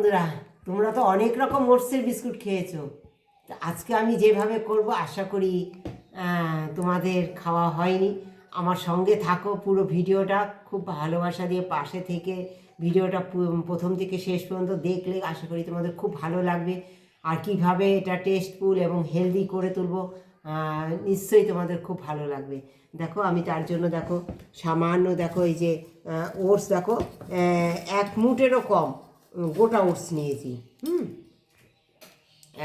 বন্ধুরা, তোমরা তো অনেক রকম ওটসের বিস্কুট খেয়েছো। তা আজকে আমি যেভাবে করব আশা করি তোমাদের খাওয়া হয়নি। আমার সঙ্গে থাকো, পুরো ভিডিওটা খুব ভালোবাসা দিয়ে পাশে থেকে ভিডিওটা প্রথম থেকে শেষ পর্যন্ত দেখলে আশা করি তোমাদের খুব ভালো লাগবে। আর কিভাবে এটা টেস্টফুল এবং হেলদি করে তুলবো নিশ্চয়ই তোমাদের খুব ভালো লাগবে। দেখো আমি তার জন্য দেখো সামান্য দেখো এই যে ওটস দেখো এক মুঠেরও কম গোটা ওটস নিয়েছি।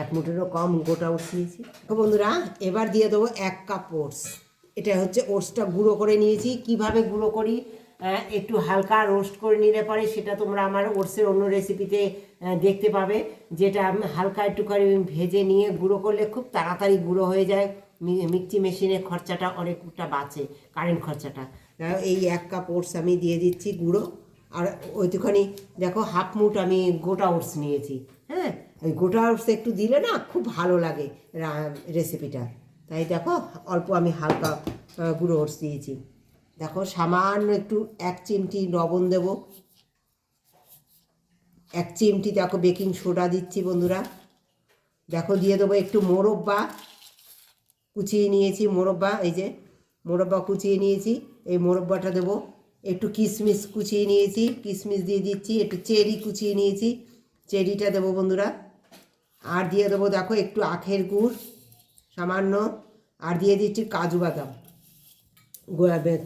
এক মুঠেরও কম গোটা ওটস নিয়েছি। তো বন্ধুরা এবার দিয়ে দেবো 1 কাপ ওটস। এটা হচ্ছে ওটসটা গুঁড়ো করে নিয়েছি। কিভাবে গুঁড়ো করি একটু হালকা রোস্ট করে নিলে পরে সেটা তোমরা আমার ওটসের অন্য রেসিপিতে দেখতে পাবে, যেটা আমি হালকা একটু করে ভেজে নিয়ে গুঁড়ো করলে খুব তাড়াতাড়ি গুঁড়ো হয়ে যায়। মিক্সি মেশিনের খরচাটা অনেকটা বাঁচে, কারেন্ট খরচাটা। এই 1 কাপ ওটস আমি দিয়ে দিচ্ছি গুঁড়ো। আর ওইটুখানি দেখো হাফ মুঠ আমি গোটা ওটস নিয়েছি। হ্যাঁ, ওই গোটা ওটস একটু দিলে না খুব ভালো লাগে রেসিপিটা। তাই দেখো অল্প আমি হালকা গুঁড়ো ওটস দিয়েছি। দেখো সামান্য একটু 1 চিমটি লবণ দেব, 1 চিমটি দেখো বেকিং সোডা দিচ্ছি বন্ধুরা। দেখো দিয়ে দেবো একটু মোরব্বা কুচিয়ে নিয়েছি, মোরব্বা এই যে মোরব্বা কুচিয়ে নিয়েছি, এই মোরব্বাটা দেবো। একটু কিশমিশ কুচিয়ে নিয়েছি, কিশমিশ দিয়ে দিচ্ছি। একটু চেরি কুচিয়ে নিয়েছি, চেরিটা দেবো বন্ধুরা। আর দিয়ে দেবো দেখো একটু আখের গুড় সামান্য। আর দিয়ে দিচ্ছি কাজু বাদাম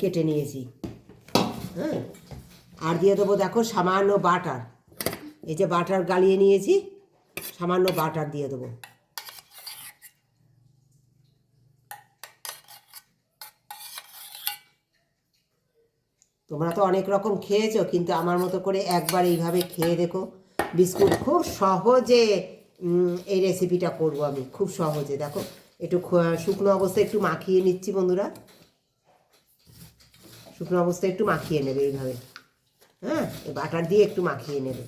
কেটে নিয়েছি। হ্যাঁ, আর দিয়ে দেবো দেখো সামান্য বাটার, এই যে বাটার গালিয়ে নিয়েছি, সামান্য বাটার দিয়ে দেবো। তোমরা তো অনেক রকম খেয়েছো, কিন্তু আমার মতো করে একবার এইভাবে খেয়ে দেখো। বিস্কুট খুব সহজে এই রেসিপিটা করব আমি, খুব সহজে। দেখো একটু শুকনো অবস্থায় একটু মাখিয়ে নিচ্ছি বন্ধুরা। শুকনো অবস্থায় একটু মাখিয়ে নেবে এইভাবে। হ্যাঁ, বাটার দিয়ে একটু মাখিয়ে নেবে,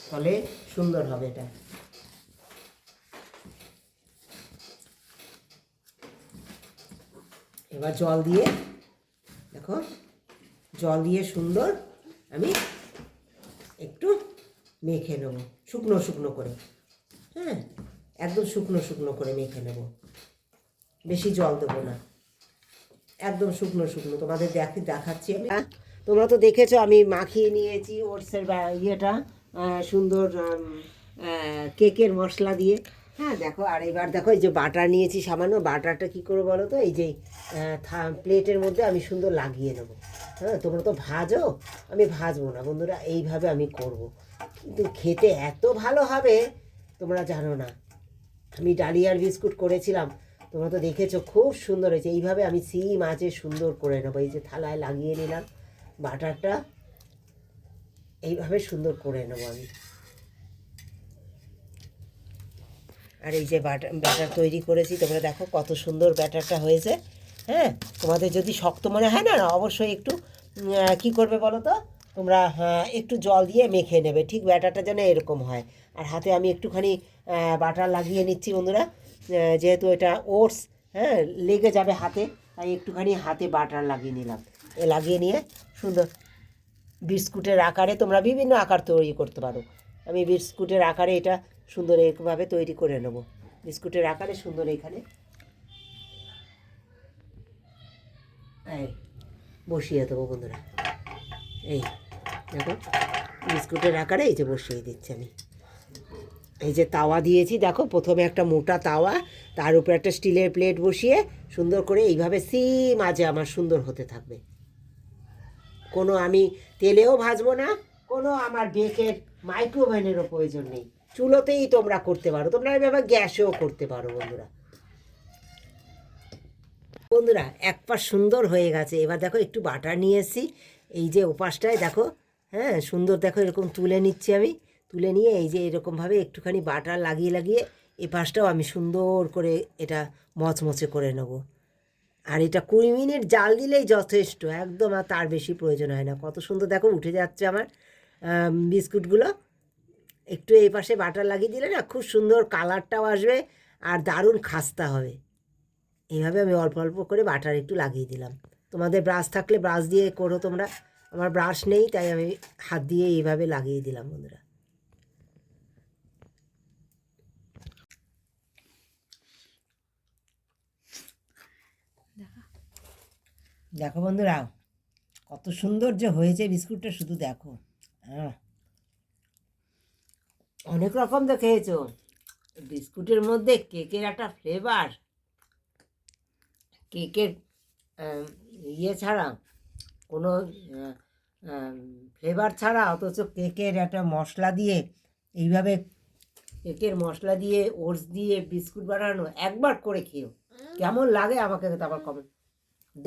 তাহলে সুন্দর হবে এটা। এবার জল দিয়ে দেখো, জল দিয়ে সুন্দর আমি একটু মেখে নেব শুকনো শুকনো করে। হ্যাঁ, একদম শুকনো শুকনো করে মেখে নেব, বেশি জল দেবো না, একদম শুকনো শুকনো। তোমাদের দেখাচ্ছি আমি। তোমরা তো দেখেছো আমি মাখিয়ে নিয়েছি ওটসের ইয়েটা সুন্দর কেকের মশলা দিয়ে। হ্যাঁ দেখো, আর এবার দেখো এই যে বাটার নিয়েছি সামান্য। বাটারটা কী করবো বলো তো, এই যে প্লেটের মধ্যে আমি সুন্দর লাগিয়ে নেবো। হ্যাঁ, তোমরা তো ভাজো, আমি ভাজবো না বন্ধুরা, এইভাবে আমি করব। কিন্তু খেতে এত ভালো হবে তোমরা জানো না। আমি ডালিয়ার বিস্কুট করেছিলাম, তোমরা তো দেখেছো, খুব সুন্দর হয়েছে। এইভাবে আমি মাঝে সুন্দর করে নেবো। এই যে থালায় লাগিয়ে নিলাম বাটারটা, এইভাবে সুন্দর করে নেবো আমি। আর এই যে ব্যাটার তৈরি করেছি, তোমরা দেখো কত সুন্দর ব্যাটারটা হয়েছে। হ্যাঁ, তোমাদের যদি শক্ত মনে হয় না, অবশ্যই একটু কী করবে বলো তো, তোমরা একটু জল দিয়ে মেখে নেবে, ঠিক ব্যাটারটা যেন এরকম হয়। আর হাতে আমি একটুখানি বাটার লাগিয়ে নিচ্ছি বন্ধুরা, যেহেতু এটা ওটস, হ্যাঁ লেগে যাবে হাতে, তাই একটুখানি হাতে বাটার লাগিয়ে নিলাম। লাগিয়ে নিয়ে সুন্দর বিস্কুটের আকারে তোমরা বিভিন্ন আকার তৈরি করতে পারো। আমি বিস্কুটের আকারে এটা সুন্দর একভাবে তৈরি করে নেব। বিস্কুটের আকারে সুন্দর এখানে বসিয়ে দেবো বন্ধুরা। এই দেখো বিস্কুটের আকারে এই যে বসিয়ে দিচ্ছি আমি। এই যে তাওয়া দিয়েছি দেখো, প্রথমে একটা মোটা তাওয়া, তার উপরে একটা স্টিলের প্লেট বসিয়ে সুন্দর করে এইভাবে মাঝে আমার সুন্দর হতে থাকবে। কোনো আমি তেলেও ভাজবো না, কোনো আমার বেকের মাইক্রোওভেনেরও প্রয়োজন নেই। চুলোতেই তোমরা করতে পারো, তোমরা এভাবে গ্যাসেও করতে পারো বন্ধুরা। বন্ধুরা এক পাশ সুন্দর হয়ে গেছে। এবার দেখো একটু বাটার নিয়ে এসেছি, এই যে ওপাশটায় দেখো। হ্যাঁ, সুন্দর দেখো এরকম তুলে নিচ্ছি আমি। তুলে নিয়ে এই যে এরকমভাবে একটুখানি বাটার লাগিয়ে লাগিয়ে এ পাশটাও আমি সুন্দর করে এটা মচমচে করে নেব। আর এটা 20 মিনিট জাল দিলেই যথেষ্ট, একদম। আর তার বেশি প্রয়োজন হয় না। কত সুন্দর দেখো উঠে যাচ্ছে আমার বিস্কুটগুলো। একটু এই পাশে বাটার লাগিয়ে দিলে না খুব সুন্দর কালারটাও আসবে, আর দারুণ খাস্তা হবে। এইভাবে আমি অল্প অল্প করে বাটার একটু লাগিয়ে দিলাম। তোমাদের ব্রাশ থাকলে ব্রাশ দিয়ে করো তোমরা, আমার ব্রাশ নেই, তাই আমি হাত দিয়ে এইভাবে লাগিয়ে দিলাম বন্ধুরা। দেখো বন্ধুরা, কত সুন্দর যে হয়েছে বিস্কুটটা, শুধু দেখো। হ্যাঁ, অনেক রকম তো খেয়েছো, বিস্কুটের মধ্যে কেকের একটা ফ্লেভার, কেকের ইয়ে ছাড়া, কোনো ফ্লেভার ছাড়া, অথচ কেকের একটা মশলা দিয়ে, এইভাবে কেকের মশলা দিয়ে ওটস দিয়ে বিস্কুট বানানো, একবার করে খেও, কেমন লাগে আমাকে তো আবার কমেন্ট।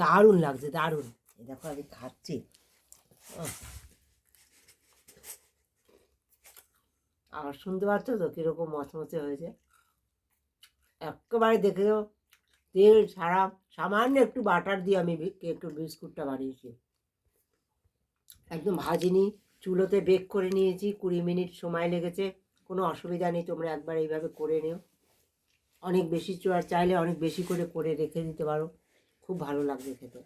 দারুণ লাগছে, দারুণ। এই দেখো আমি খাচ্ছি, আর শুনতে পাচ্ছ তো কীরকম মচমচে হয়েছে, একেবারে দেখেও তেল ছাড়া, সামান্য একটু বাটার দিয়ে আমি একটু বিস্কুটটা বানিয়েছি, একদম ভাজিনি, চুলোতে বেক করে নিয়েছি, 20 মিনিট সময় লেগেছে, কোনো অসুবিধা নেই, তোমরা একবার এইভাবে করে নিও। অনেক বেশি চাইলে অনেক বেশি করে রেখে দিতে পারো, খুব ভালো লাগবে খেতে।